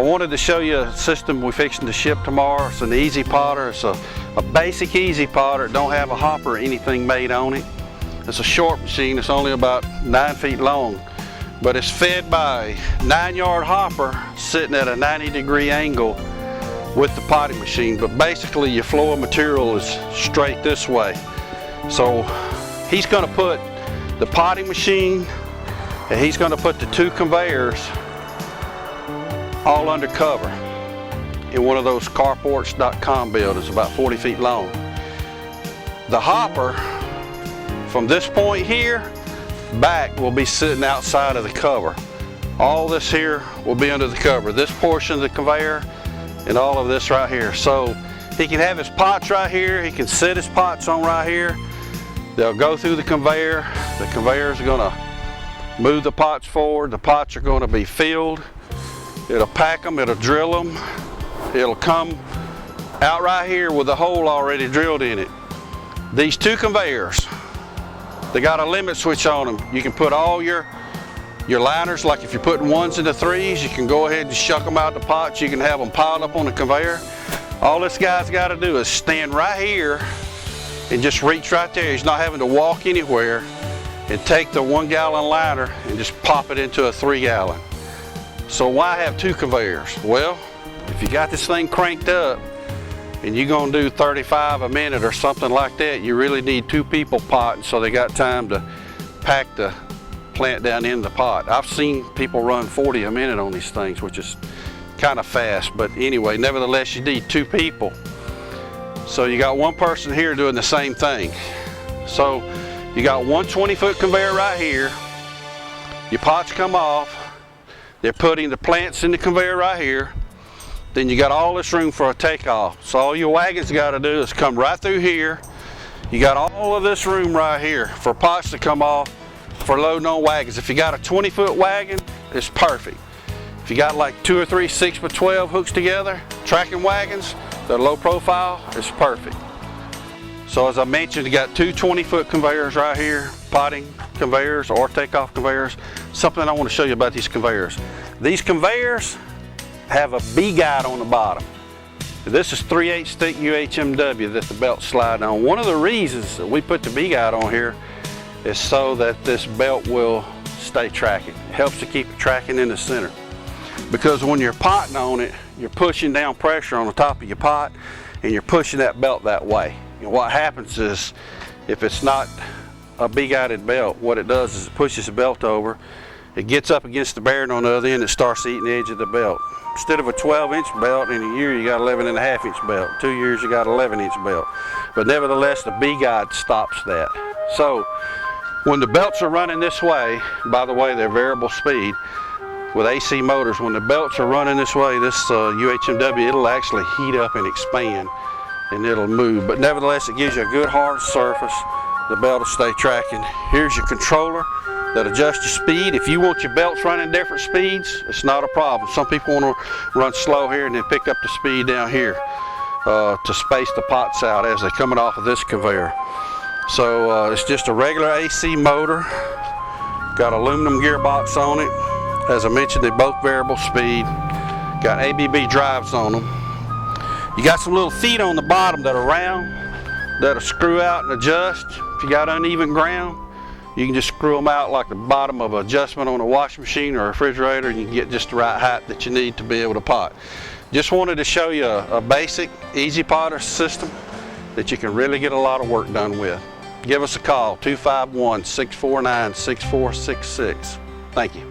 I wanted to show you a system we're fixing to ship tomorrow. It's an easy potter. It's a basic easy potter. It don't have a hopper or anything made on it. It's a short machine. It's only about 9 feet long, but it's fed by a 9-yard hopper sitting at a 90-degree angle with the potting machine. But basically your flow of material is straight this way. So he's going to put the potting machine and he's going to put the 2 conveyors all under cover in one of those carports.com buildings about 40 feet long. The hopper from this point here back will be sitting outside of the cover. All this here will be under the cover. This portion of the conveyor and all of this right here. So he can have his pots right here. He can set his pots on right here. They'll go through the conveyor. The conveyors are going to move the pots forward. The pots are going to be filled. It'll pack them, it'll drill them. It'll come out right here with a hole already drilled in it. These 2 conveyors, they got a limit switch on them. You can put all your liners, like if you're putting 1s into 3s, you can go ahead and shuck them out the pots. You can have them piled up on the conveyor. All this guy's got to do is stand right here and just reach right there. He's not having to walk anywhere, and take the 1-gallon liner and just pop it into a 3-gallon. So why have 2 conveyors? Well, if you got this thing cranked up and you're gonna do 35 a minute or something like that, you really need 2 people potting so they got time to pack the plant down in the pot. I've seen people run 40 a minute on these things, which is kind of fast, but anyway, nevertheless, you need 2 people. So you got 1 person here doing the same thing. So you got 1 20-foot conveyor right here. Your pots come off. They're putting the plants in the conveyor right here. Then you got all this room for a takeoff. So all your wagons got to do is come right through here. You got all of this room right here for pots to come off for loading on wagons. If you got a 20-foot wagon, it's perfect. If you got like 2 or 3 6x12 hooks together, tracking wagons, they're low profile, it's perfect. So as I mentioned, you got 2 20-foot conveyors right here, potting conveyors or takeoff conveyors. Something I want to show you about these conveyors. These conveyors have a B guide on the bottom. This is 3/8 stick UHMW that the belt's sliding on. One of the reasons that we put the B guide on here is so that this belt will stay tracking. It helps to keep it tracking in the center. Because when you're potting on it, you're pushing down pressure on the top of your pot and you're pushing that belt that way. And what happens is, if it's not a B-guided belt, what it does is it pushes the belt over, it gets up against the bearing on the other end, it starts eating the edge of the belt. Instead of a 12-inch belt, in a year you got 11.5-inch belt. 2 years you got 11-inch belt. But nevertheless, the B-guide stops that. So when the belts are running this way, by the way, they're variable speed with AC motors. When the belts are running this way, this UHMW, it'll actually heat up and expand and it'll move. But nevertheless, it gives you a good hard surface. The belt will stay tracking. Here's your controller that adjusts your speed. If you want your belts running different speeds, it's not a problem. Some people want to run slow here and then pick up the speed down here to space the pots out as they're coming off of this conveyor. So it's just a regular AC motor. Got aluminum gearbox on it. As I mentioned, they're both variable speed. Got ABB drives on them. You got some little feet on the bottom that are round, that'll screw out and adjust. If you got uneven ground, you can just screw them out like the bottom of an adjustment on a washing machine or a refrigerator, and you can get just the right height that you need to be able to pot. Just wanted to show you a basic, easy potter system that you can really get a lot of work done with. Give us a call, 251-649-6466. Thank you.